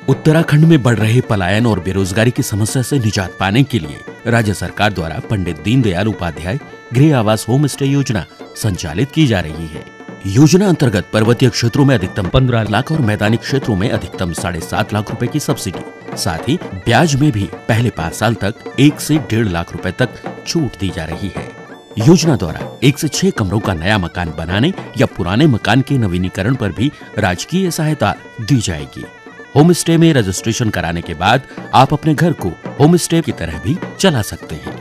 उत्तराखंड में बढ़ रहे पलायन और बेरोजगारी की समस्या से निजात पाने के लिए राज्य सरकार द्वारा पंडित दीनदयाल उपाध्याय गृह आवास होम स्टे योजना संचालित की जा रही है। योजना अंतर्गत पर्वतीय क्षेत्रों में अधिकतम 15 लाख और मैदानी क्षेत्रों में अधिकतम 7.5 लाख रुपए की सब्सिडी, साथ ही ब्याज में भी पहले 5 साल तक 1 से 1.5 लाख रुपए तक छूट दी जा रही है। योजना द्वारा 1 से 6 कमरों का नया मकान बनाने या पुराने मकान के नवीनीकरण पर भी राजकीय सहायता दी जाएगी। होम स्टे में रजिस्ट्रेशन कराने के बाद आप अपने घर को होम स्टे की तरह भी चला सकते हैं।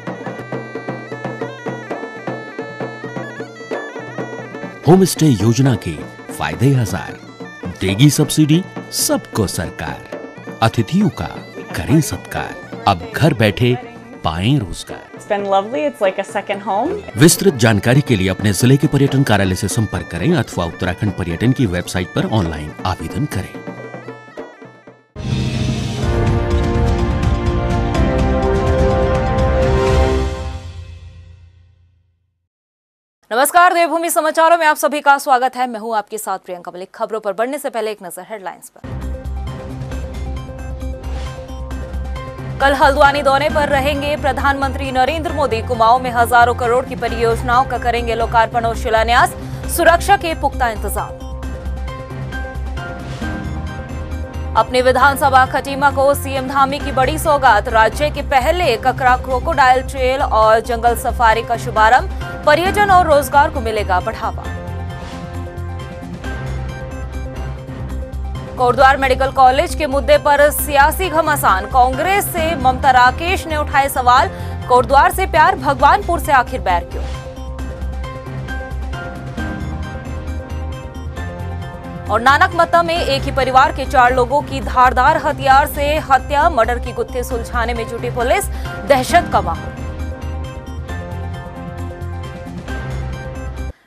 होम स्टे योजना के फायदे 1000, देगी सब्सिडी सबको सरकार, अतिथियों का करें सत्कार, अब घर बैठे पाएं रोजगार। It's been lovely. It's like a second home. विस्तृत जानकारी के लिए अपने जिले के पर्यटन कार्यालय से संपर्क करें अथवा उत्तराखंड पर्यटन की वेबसाइट पर ऑनलाइन आवेदन करें। नमस्कार, देवभूमि समाचारों में आप सभी का स्वागत है। मैं हूं आपके साथ प्रियंका मलिक। खबरों पर बढ़ने से पहले एक नजर हेडलाइंस पर। कल हल्द्वानी दौरे पर रहेंगे प्रधानमंत्री नरेंद्र मोदी। कुमाऊं में हजारों करोड़ की परियोजनाओं का करेंगे लोकार्पण और शिलान्यास। सुरक्षा के पुख्ता इंतजाम। अपने विधानसभा खटीमा को सीएम धामी की बड़ी सौगात। राज्य के पहले ककरा क्रोकोडाइल ट्रेल और जंगल सफारी का शुभारंभ। पर्यटन और रोजगार को मिलेगा बढ़ावा। कोटद्वार मेडिकल कॉलेज के मुद्दे पर सियासी घमासान। कांग्रेस से ममता राकेश ने उठाए सवाल। कोटद्वार से प्यार, भगवानपुर से आखिर बैर क्यों? और नानकमत्ता में एक ही परिवार के 4 लोगों की धारदार हथियार से हत्या। मर्डर की गुत्थी सुलझाने में जुटी पुलिस। दहशत का माहौल।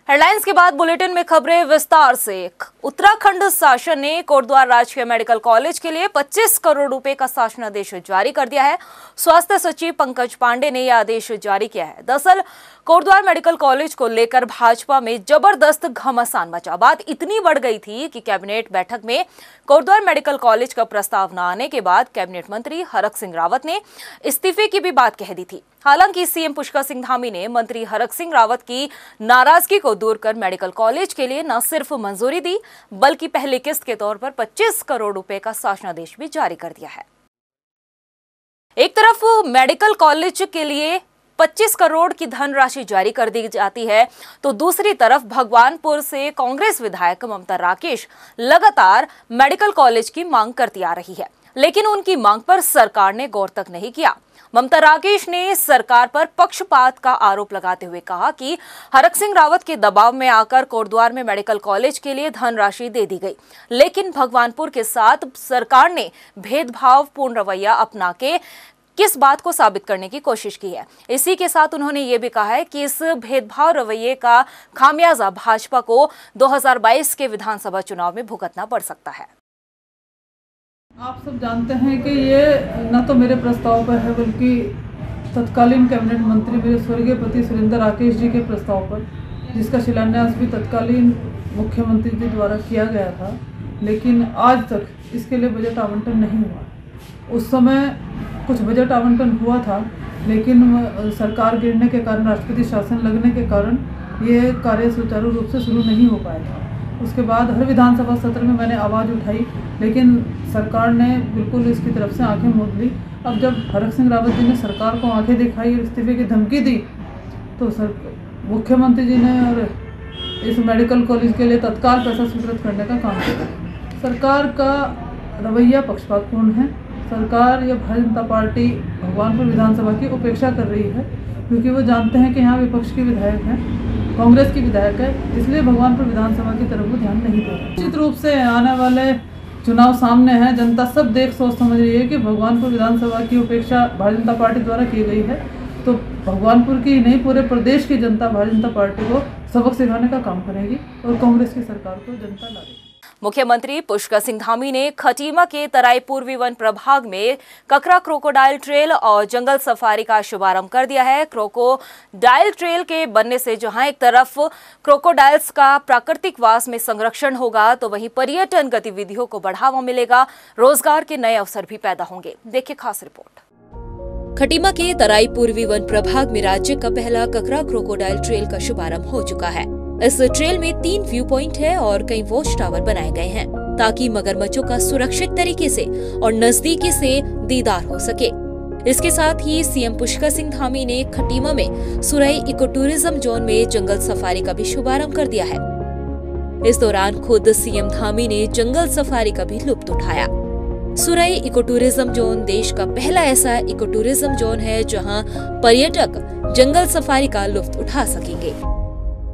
हेडलाइंस के बाद बुलेटिन में खबरें विस्तार से। उत्तराखंड शासन ने कोटद्वार राजकीय मेडिकल कॉलेज के लिए 25 करोड़ रुपए का शासनादेश जारी कर दिया है। स्वास्थ्य सचिव पंकज पांडे ने यह आदेश जारी किया है। दरअसल कोटद्वार मेडिकल कॉलेज को लेकर भाजपा में जबरदस्त घमासान मचा। बात इतनी बढ़ गई थी कि कैबिनेट बैठक में कोटद्वार मेडिकल कॉलेज का प्रस्ताव न आने के बाद कैबिनेट मंत्री हरक सिंह रावत ने इस्तीफे की भी बात कह दी थी। हालांकि सीएम पुष्कर सिंह धामी ने मंत्री हरक सिंह रावत की नाराजगी को दूर कर मेडिकल कॉलेज के लिए न सिर्फ मंजूरी दी, बल्कि पहली किस्त के तौर पर 25 करोड़ रुपए का शासनादेश भी जारी कर दिया है। एक तरफ मेडिकल कॉलेज के लिए 25 करोड़ की धनराशि जारी कर दी जाती है, तो दूसरी तरफ भगवानपुर से कांग्रेस विधायक ममता राकेश लगातार मेडिकल कॉलेज की मांग करती आ रही है, लेकिन उनकी मांग पर सरकार ने गौर तक नहीं किया। ममता राकेश ने सरकार पर पक्षपात का आरोप लगाते हुए कहा कि हरक सिंह रावत के दबाव में आकर कोटद्वार में मेडिकल कॉलेज के लिए धनराशि दे दी गई, लेकिन भगवानपुर के साथ सरकार ने भेदभावपूर्ण रवैया अपना के किस बात को साबित करने की कोशिश की है। इसी के साथ उन्होंने ये भी कहा है कि इस भेदभाव रवैये का खामियाजा भाजपा को 2022 के विधानसभा चुनाव में भुगतना पड़ सकता है। आप सब जानते हैं कि ये न तो मेरे प्रस्ताव पर है, बल्कि तत्कालीन कैबिनेट मंत्री मेरे स्वर्गीय पति सुरेंद्र राकेश जी के प्रस्ताव पर, जिसका शिलान्यास भी तत्कालीन मुख्यमंत्री जी द्वारा किया गया था, लेकिन आज तक इसके लिए बजट आवंटन नहीं हुआ। उस समय कुछ बजट आवंटन हुआ था, लेकिन सरकार गिरने के कारण, राष्ट्रपति शासन लगने के कारण ये कार्य सुचारू रूप से शुरू नहीं हो पाया था। उसके बाद हर विधानसभा सत्र में मैंने आवाज़ उठाई, लेकिन सरकार ने बिल्कुल इसकी तरफ से आंखें मूंद ली। अब जब हरक सिंह रावत जी ने सरकार को आंखें दिखाई और इस्तीफे की धमकी दी, तो मुख्यमंत्री जी ने और इस मेडिकल कॉलेज के लिए तत्काल पैसा स्वीकृत करने का काम किया। सरकार का रवैया पक्षपातपूर्ण है। सरकार या भारतीय जनता पार्टी भगवानपुर विधानसभा की उपेक्षा कर रही है, क्योंकि वो जानते हैं कि यहाँ विपक्ष के विधायक हैं, कांग्रेस की विधायक है, इसलिए भगवानपुर विधानसभा की तरफ वो ध्यान नहीं दे रहा। निश्चित रूप से आने वाले चुनाव सामने हैं। जनता सब देख सोच समझ रही है कि भगवानपुर विधानसभा की उपेक्षा भारतीय जनता पार्टी द्वारा की गई है, तो भगवानपुर की नहीं पूरे प्रदेश की जनता भारतीय जनता पार्टी को सबक सिखाने का काम करेगी और कांग्रेस की सरकार को जनता लाएगी। मुख्यमंत्री पुष्कर सिंह धामी ने खटीमा के तराई पूर्वी वन प्रभाग में ककरा क्रोकोडाइल ट्रेल और जंगल सफारी का शुभारंभ कर दिया है। क्रोकोडाइल ट्रेल के बनने से जहां एक तरफ क्रोकोडाइल्स का प्राकृतिक वास में संरक्षण होगा, तो वहीं पर्यटन गतिविधियों को बढ़ावा मिलेगा, रोजगार के नए अवसर भी पैदा होंगे। देखिए खास रिपोर्ट। खटीमा के तराई पूर्वी वन प्रभाग में राज्य का पहला ककरा क्रोकोडाइल ट्रेल का शुभारंभ हो चुका है। इस ट्रेल में 3 व्यू पॉइंट है और कई वॉच टावर बनाए गए हैं ताकि मगरमच्छों का सुरक्षित तरीके से और नजदीकी से दीदार हो सके। इसके साथ ही सीएम पुष्कर सिंह धामी ने खटीमा में सुरई इको टूरिज्म जोन में जंगल सफारी का भी शुभारंभ कर दिया है। इस दौरान खुद सीएम धामी ने जंगल सफारी का भी लुत्फ उठाया। सुरई इको टूरिज्म जोन देश का पहला ऐसा इको टूरिज्म जोन है जहां पर्यटक जंगल सफारी का लुत्फ उठा सकेंगे।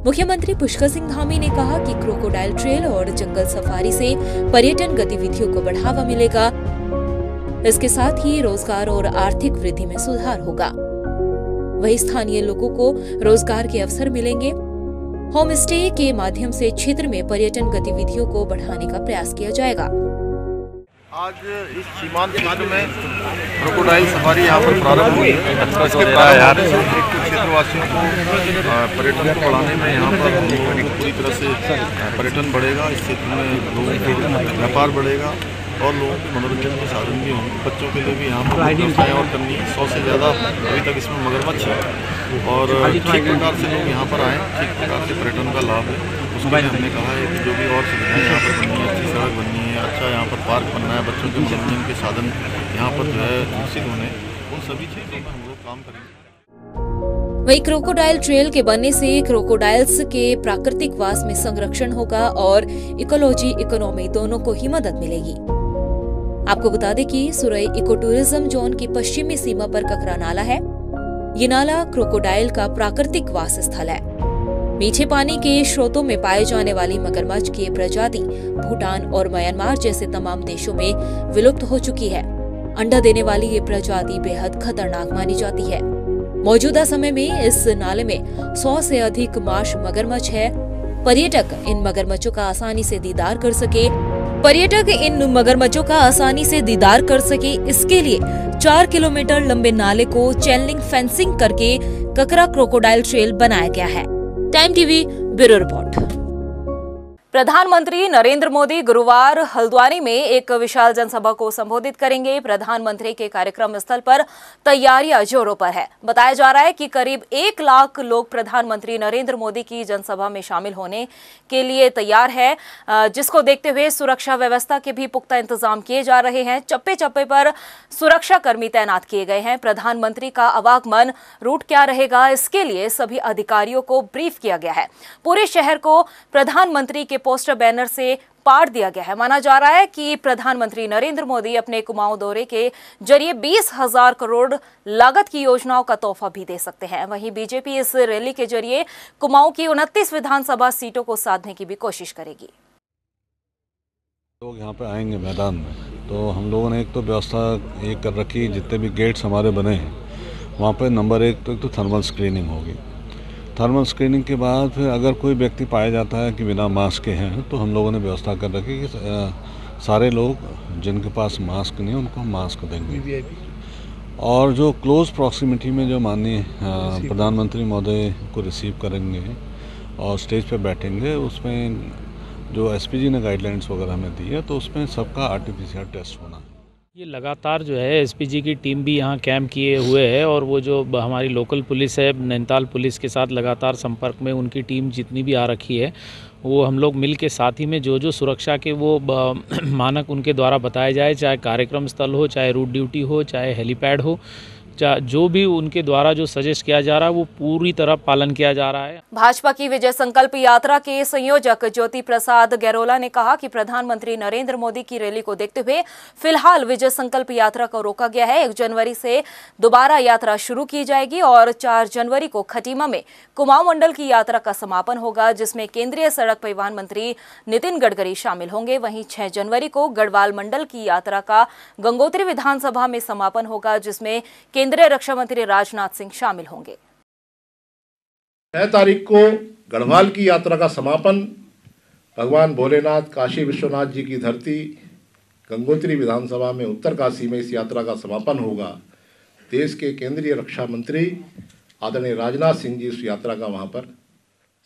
मुख्यमंत्री पुष्कर सिंह धामी ने कहा कि क्रोकोडाइल ट्रेल और जंगल सफारी से पर्यटन गतिविधियों को बढ़ावा मिलेगा। इसके साथ ही रोजगार और आर्थिक वृद्धि में सुधार होगा। वहीं स्थानीय लोगों को रोजगार के अवसर मिलेंगे। होम स्टे के माध्यम से क्षेत्र में पर्यटन गतिविधियों को बढ़ाने का प्रयास किया जाएगा। आज इस सीमांत क्षेत्र में क्रोकोडाइल सफारी यहाँ पर प्रारंभ हुई है। इसके प्रारंभ से क्षेत्रवासियों को पर्यटन को बढ़ाने में यहाँ पर पूरी तरह से पर्यटन बढ़ेगा। इस क्षेत्र में लोगों का व्यापार बढ़ेगा और लोगों के मनोरंजन के साधन भी होंगे। बच्चों के लिए भी यहाँ पर व्यवस्थाएँ और करनी है। 100 से ज़्यादा अभी तक इसमें मगरमच्छ है और ठीक प्रकार से लोग यहाँ पर आएँ, ठीक प्रकार से पर्यटन का लाभ है। उसके लिए हमने कहा है कि जो भी और सुविधाएँ यहाँ पर बननी है, अच्छी सड़क बननी है, अच्छा यहाँ पर पार्क बनना है, बच्चों के मनोरंजन के साधन यहाँ पर जो है विकसित होने, उन सभी चीज़ों में हम लोग काम करेंगे। वहीं क्रोकोडाइल ट्रेल के बनने से क्रोकोडाइल्स के प्राकृतिक वास में संरक्षण होगा और इकोलॉजी इकोनॉमी दोनों को ही मदद मिलेगी। आपको बता दें कि सुरई इको टूरिज्म जोन की पश्चिमी सीमा पर ककरा नाला है। ये नाला क्रोकोडाइल का प्राकृतिक वास स्थल है। मीठे पानी के स्रोतों में पाए जाने वाली मगरमच्छ की प्रजाति भूटान और म्यांमार जैसे तमाम देशों में विलुप्त हो चुकी है। अंडा देने वाली ये प्रजाति बेहद खतरनाक मानी जाती है। मौजूदा समय में इस नाले में 100 से अधिक मार्श मगरमच्छ है। पर्यटक इन मगरमच्छों का आसानी से दीदार कर सके इसके लिए 4 किलोमीटर लंबे नाले को चैनलिंग फेंसिंग करके ककरा क्रोकोडाइल ट्रेल बनाया गया है। Time TV bureau report. प्रधानमंत्री नरेंद्र मोदी गुरुवार हल्द्वानी में एक विशाल जनसभा को संबोधित करेंगे। प्रधानमंत्री के कार्यक्रम स्थल पर तैयारियां जोरों पर है। बताया जा रहा है कि करीब 1 लाख लोग प्रधानमंत्री नरेंद्र मोदी की जनसभा में शामिल होने के लिए तैयार है, जिसको देखते हुए सुरक्षा व्यवस्था के भी पुख्ता इंतजाम किए जा रहे हैं। चप्पे चप्पे पर सुरक्षा कर्मी तैनात किए गए हैं। प्रधानमंत्री का आवागमन रूट क्या रहेगा, इसके लिए सभी अधिकारियों को ब्रीफ किया गया है। पूरे शहर को प्रधानमंत्री के पोस्टर बैनर से पार दिया गया है। माना जा रहा है कि प्रधानमंत्री नरेंद्र मोदी अपने कुमाऊं दौरे के जरिए 20,000 करोड़ लागत की योजनाओं का तोहफा भी दे सकते हैं। वहीं बीजेपी इस रैली के जरिए कुमाऊं की 29 विधानसभा सीटों को साधने की भी कोशिश करेगी। लोग यहाँ पे आएंगे मैदान में, तो हम लोगों ने एक तो व्यवस्था एक कर रखी, जितने भी गेट्स हमारे बने हैं वहाँ पे नंबर 1 तो थर्मल स्क्रीनिंग होगी। थर्मल स्क्रीनिंग के बाद फिर अगर कोई व्यक्ति पाया जाता है कि बिना मास्क के हैं, तो हम लोगों ने व्यवस्था कर रखी कि सारे लोग जिनके पास मास्क नहीं है उनको हम मास्क देंगे। और जो क्लोज प्रॉक्सिमिटी में जो माननीय प्रधानमंत्री महोदय को रिसीव करेंगे और स्टेज पे बैठेंगे, उसमें जो एसपीजी ने गाइडलाइंस वगैरह हमें दी है, तो उसमें सबका आरटीपीसीआर टेस्ट होना है। ये लगातार जो है एसपीजी की टीम भी यहाँ कैंप किए हुए है और वो जो हमारी लोकल पुलिस है नैनीताल पुलिस के साथ लगातार संपर्क में, उनकी टीम जितनी भी आ रखी है वो हम लोग मिल के साथ ही में जो सुरक्षा के वो मानक उनके द्वारा बताए जाए, चाहे कार्यक्रम स्थल हो, चाहे रूट ड्यूटी हो, चाहे हेलीपैड हो, जो भी उनके द्वारा जो सजेस्ट किया जा रहा है वो पूरी तरह पालन किया जा रहा है। भाजपा की विजय संकल्प यात्रा के संयोजक ज्योति प्रसाद गैरोला ने कहा कि प्रधानमंत्री नरेंद्र मोदी की रैली को देखते हुए फिलहाल विजय संकल्प यात्रा को रोका गया है। 1 जनवरी से दोबारा यात्रा शुरू की जाएगी और 4 जनवरी को खटीमा में कुमाऊं मंडल की यात्रा का समापन होगा, जिसमें केंद्रीय सड़क परिवहन मंत्री नितिन गडकरी शामिल होंगे। वहीं 6 जनवरी को गढ़वाल मंडल की यात्रा का गंगोत्री विधानसभा में समापन होगा, जिसमें केंद्रीय रक्षा मंत्री राजनाथ सिंह शामिल होंगे। 6 तारीख को गढ़वाल की यात्रा का समापन भगवान भोलेनाथ, काशी विश्वनाथ जी की धरती गंगोत्री विधानसभा में उत्तरकाशी में इस यात्रा का समापन होगा। देश के केंद्रीय रक्षा मंत्री आदरणीय राजनाथ सिंह जी इस यात्रा का वहां पर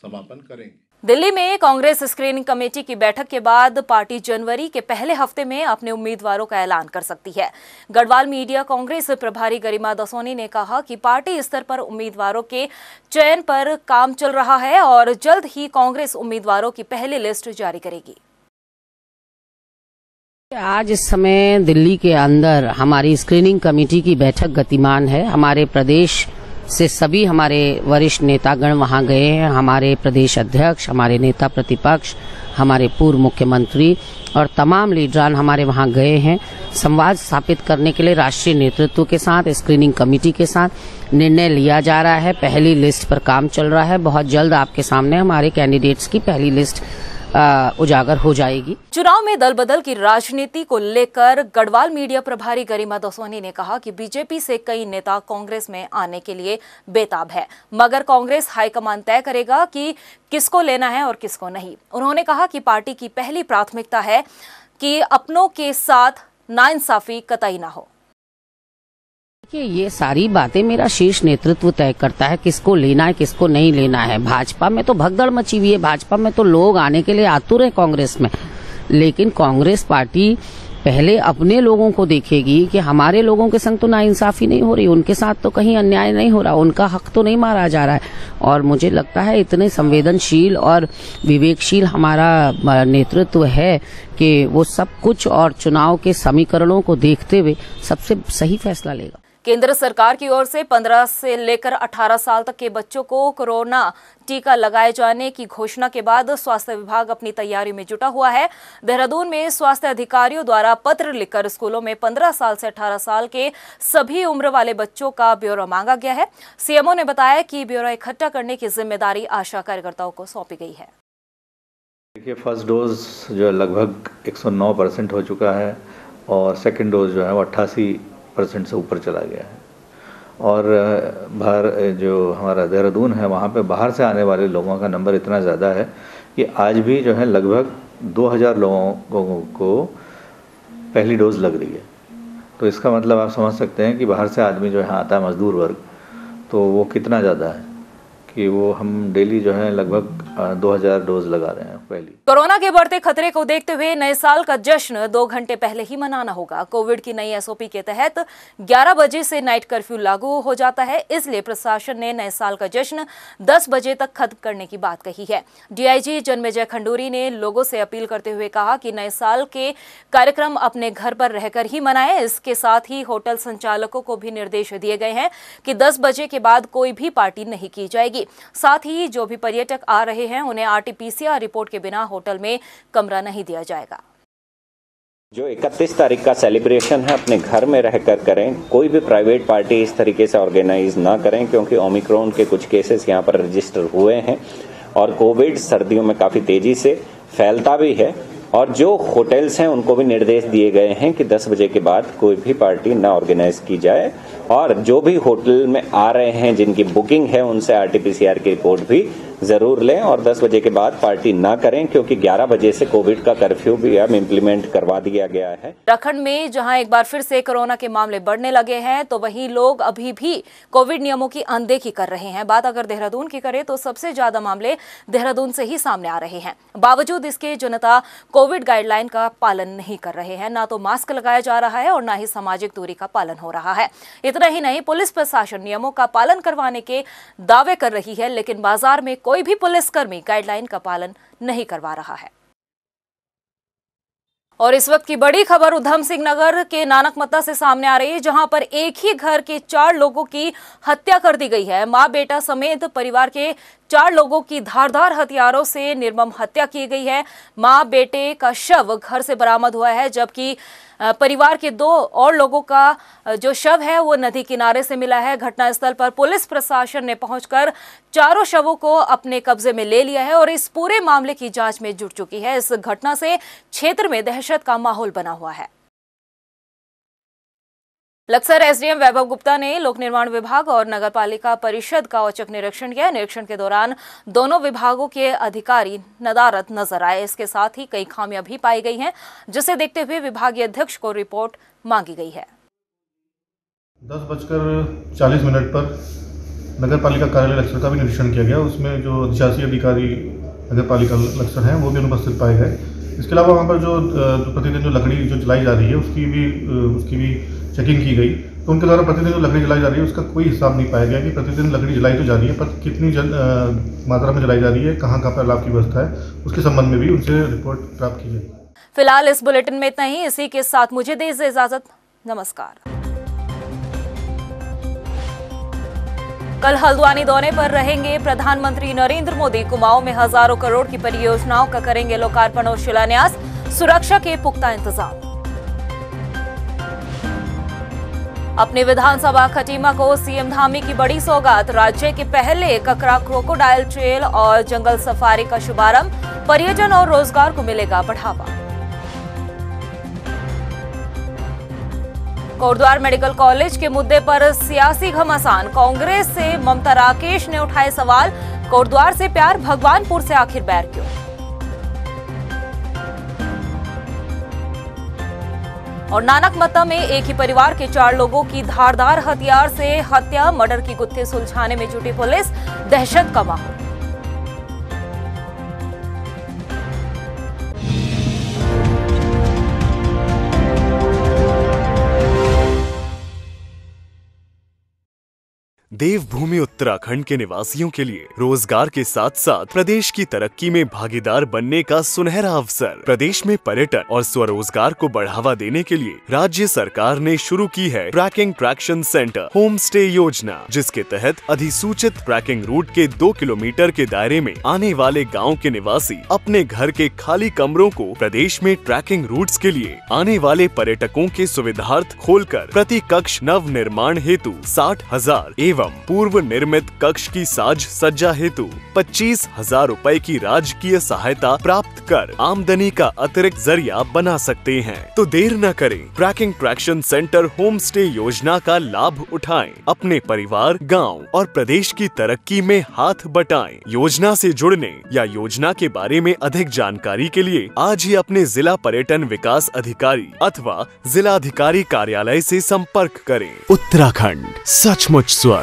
समापन करेंगे। दिल्ली में कांग्रेस स्क्रीनिंग कमेटी की बैठक के बाद पार्टी जनवरी के पहले हफ्ते में अपने उम्मीदवारों का ऐलान कर सकती है। गढ़वाल मीडिया कांग्रेस प्रभारी गरिमा दसोनी ने कहा कि पार्टी स्तर पर उम्मीदवारों के चयन पर काम चल रहा है और जल्द ही कांग्रेस उम्मीदवारों की पहली लिस्ट जारी करेगी। आज इस समय दिल्ली के अंदर हमारी स्क्रीनिंग कमेटी की बैठक गतिमान है। हमारे प्रदेश से सभी हमारे वरिष्ठ नेतागण वहां गए हैं। हमारे प्रदेश अध्यक्ष, हमारे नेता प्रतिपक्ष, हमारे पूर्व मुख्यमंत्री और तमाम लीडरान हमारे वहां गए हैं। संवाद स्थापित करने के लिए राष्ट्रीय नेतृत्व के साथ, स्क्रीनिंग कमेटी के साथ निर्णय लिया जा रहा है। पहली लिस्ट पर काम चल रहा है। बहुत जल्द आपके सामने हमारे कैंडिडेट्स की पहली लिस्ट उजागर हो जाएगी। चुनाव में दल बदल की राजनीति को लेकर गढ़वाल मीडिया प्रभारी गरिमा दसोनी ने कहा कि बीजेपी से कई नेता कांग्रेस में आने के लिए बेताब है, मगर कांग्रेस हाईकमान तय करेगा कि किसको लेना है और किसको नहीं। उन्होंने कहा कि पार्टी की पहली प्राथमिकता है कि अपनों के साथ नाइंसाफी कतई ना हो। कि ये सारी बातें मेरा शीर्ष नेतृत्व तय करता है, किसको लेना है किसको नहीं लेना है। भाजपा में तो भगदड़ मची हुई है, भाजपा में तो लोग आने के लिए आतुर हैं कांग्रेस में, लेकिन कांग्रेस पार्टी पहले अपने लोगों को देखेगी कि हमारे लोगों के संग तो नाइंसाफी नहीं हो रही, उनके साथ तो कहीं अन्याय नहीं हो रहा, उनका हक तो नहीं मारा जा रहा है। और मुझे लगता है इतने संवेदनशील और विवेकशील हमारा नेतृत्व है कि वो सब कुछ और चुनाव के समीकरणों को देखते हुए सबसे सही फैसला लेगा। केंद्र सरकार की ओर से 15 से लेकर 18 साल तक के बच्चों को कोरोना टीका लगाए जाने की घोषणा के बाद स्वास्थ्य विभाग अपनी तैयारी में जुटा हुआ है। देहरादून में स्वास्थ्य अधिकारियों द्वारा पत्र लिखकर स्कूलों में 15 साल से 18 साल के सभी उम्र वाले बच्चों का ब्यौरा मांगा गया है। सीएमओ ने बताया कि ब्यौरा इकट्ठा करने की जिम्मेदारी आशा कार्यकर्ताओं को सौंपी गई है। देखिए, फर्स्ट डोज जो है लगभग 109% हो चुका है और सेकेंड डोज जो है वो 88% से ऊपर चला गया है। और बाहर जो हमारा देहरादून है वहाँ पे बाहर से आने वाले लोगों का नंबर इतना ज़्यादा है कि आज भी जो है लगभग 2000 लोगों को पहली डोज लग रही है। तो इसका मतलब आप समझ सकते हैं कि बाहर से आदमी जो है आता है मजदूर वर्ग, तो वो कितना ज़्यादा है कि वो हम डेली जो है लगभग 2000 डोज लगा रहे हैं पहली। कोरोना के बढ़ते खतरे को देखते हुए नए साल का जश्न 2 घंटे पहले ही मनाना होगा। कोविड की नई एसओपी के तहत 11 बजे से नाइट कर्फ्यू लागू हो जाता है, इसलिए प्रशासन ने नए साल का जश्न 10 बजे तक खत्म करने की बात कही है। डीआईजी जन्मेजय खंडूरी ने लोगों से अपील करते हुए कहा कि नए साल के कार्यक्रम अपने घर पर रहकर ही मनाएं। इसके साथ ही होटल संचालकों को भी निर्देश दिए गए हैं कि 10 बजे के बाद कोई भी पार्टी नहीं की जाएगी। साथ ही जो भी पर्यटक आ रहे हैं उन्हें आरटीपीसीआर रिपोर्ट के बिना होटल में कमरा नहीं दिया जाएगा। जो 31 तारीख का सेलिब्रेशन है अपने घर में रहकर करें, कोई भी प्राइवेट पार्टी इस तरीके से ऑर्गेनाइज ना करें, क्योंकि ओमिक्रॉन के कुछ केसेस यहाँ पर रजिस्टर हुए हैं और कोविड सर्दियों में काफ़ी तेजी से फैलता भी है। और जो होटल्स हैं उनको भी निर्देश दिए गए हैं कि 10 बजे के बाद कोई भी पार्टी ना ऑर्गेनाइज की जाए और जो भी होटल में आ रहे हैं जिनकी बुकिंग है उनसे आरटीपीसीआर की रिपोर्ट भी जरूर लें और 10 बजे के बाद पार्टी ना करें, क्योंकि 11 बजे से कोविड का कर्फ्यू भी अब इम्प्लीमेंट करवा दिया गया है। उत्तराखंड में जहां एक बार फिर से कोरोना के मामले बढ़ने लगे हैं, तो वहीं लोग अभी भी कोविड नियमों की अनदेखी कर रहे हैं। बात अगर देहरादून की करें तो सबसे ज्यादा मामले देहरादून से ही सामने आ रहे हैं। बावजूद इसके जनता कोविड गाइडलाइन का पालन नहीं कर रहे हैं। ना तो मास्क लगाया जा रहा है और ना ही सामाजिक दूरी का पालन हो रहा है। इतना ही नहीं, पुलिस प्रशासन नियमों का पालन करवाने के दावे कर रही है, लेकिन बाजार में कोई भी पुलिसकर्मी गाइडलाइन का पालन नहीं करवा रहा है। और इस वक्त की बड़ी खबर उधम सिंह नगर के नानकमत्ता से सामने आ रही है, जहां पर एक ही घर के 4 लोगों की हत्या कर दी गई है। मां बेटा समेत परिवार के 4 लोगों की धारदार हथियारों से निर्मम हत्या की गई है। मां बेटे का शव घर से बरामद हुआ है, जबकि परिवार के 2 और लोगों का जो शव है वो नदी किनारे से मिला है। घटनास्थल पर पुलिस प्रशासन ने पहुंचकर चारों शवों को अपने कब्जे में ले लिया है और इस पूरे मामले की जांच में जुट चुकी है। इस घटना से क्षेत्र में दहशत का माहौल बना हुआ है। लक्सर एसडीएम वैभव गुप्ता ने लोक निर्माण विभाग और नगर पालिका परिषद का औचक निरीक्षण किया। निरीक्षण के दौरान दोनों विभागों के अधिकारी नदारद नजर आए। इसके साथ ही कई खामियां भी पाई गई हैं, जिसे देखते हुए विभागीय अध्यक्ष को रिपोर्ट मांगी गई है। 10:40 पर नगर पालिका कार्यालय लक्सर का भी निरीक्षण किया गया। उसमें जो अधिशासी अधिकारी नगर पालिका लक्सर हैं वो भी अनुपस्थित पाए गए। इसके अलावा वहाँ पर जो प्रतिदिन जो लकड़ी जो जलाई जा रही है उसकी भी चेकिंग की गई। तो उनके द्वारा प्रतिदिन जो लकड़ी जलाई जा रही है उसका कोई हिसाब नहीं पाया गया कि प्रतिदिन लकड़ी जलाई तो जा रही है, पर कितनी मात्रा में जलाई जा रही है, कहाँ पर लाभ की व्यवस्था है, उसके संबंध में भी उनसे रिपोर्ट प्राप्त की जाएगी। फिलहाल इस बुलेटिन में इतना ही। इसी के साथ मुझे दीजिए इजाजत। नमस्कार। कल हल्द्वानी दौरे पर रहेंगे प्रधानमंत्री नरेंद्र मोदी। कुमाऊं में हजारों करोड़ की परियोजनाओं का करेंगे लोकार्पण और शिलान्यास। सुरक्षा के पुख्ता इंतजाम। अपनी विधानसभा खटीमा को सीएम धामी की बड़ी सौगात। राज्य के पहले ककरा क्रोकोडाइल ट्रेल और जंगल सफारी का शुभारंभ। पर्यटन और रोजगार को मिलेगा बढ़ावा। कोटद्वार मेडिकल कॉलेज के मुद्दे पर सियासी घमासान। कांग्रेस से ममता राकेश ने उठाए सवाल। कोटद्वार से प्यार, भगवानपुर से आखिर बैर क्यों? और नानकमत्ता में एक ही परिवार के 4 लोगों की धारदार हथियार से हत्या। मर्डर की गुत्थी सुलझाने में जुटी पुलिस। दहशत का माहौल। देवभूमि उत्तराखंड के निवासियों के लिए रोजगार के साथ साथ प्रदेश की तरक्की में भागीदार बनने का सुनहरा अवसर। प्रदेश में पर्यटन और स्वरोजगार को बढ़ावा देने के लिए राज्य सरकार ने शुरू की है tracking traction centre home stay योजना, जिसके तहत अधिसूचित ट्रैकिंग रूट के 2 किलोमीटर के दायरे में आने वाले गाँव के निवासी अपने घर के खाली कमरों को प्रदेश में ट्रैकिंग रूट्स के लिए आने वाले पर्यटकों के सुविधार्थ खोलकर प्रति कक्ष नव निर्माण हेतु 60,000 एवं पूर्व निर्मित कक्ष की साज सज्जा हेतु 25,000 रुपए की राजकीय सहायता प्राप्त कर आमदनी का अतिरिक्त जरिया बना सकते हैं। तो देर न करें, tracking traction centre home stay योजना का लाभ उठाएं, अपने परिवार, गांव और प्रदेश की तरक्की में हाथ बटाएं। योजना से जुड़ने या योजना के बारे में अधिक जानकारी के लिए आज ही अपने जिला पर्यटन विकास अधिकारी अथवा जिला अधिकारी कार्यालय से संपर्क करें। उत्तराखंड सचमुच स्वर्ग।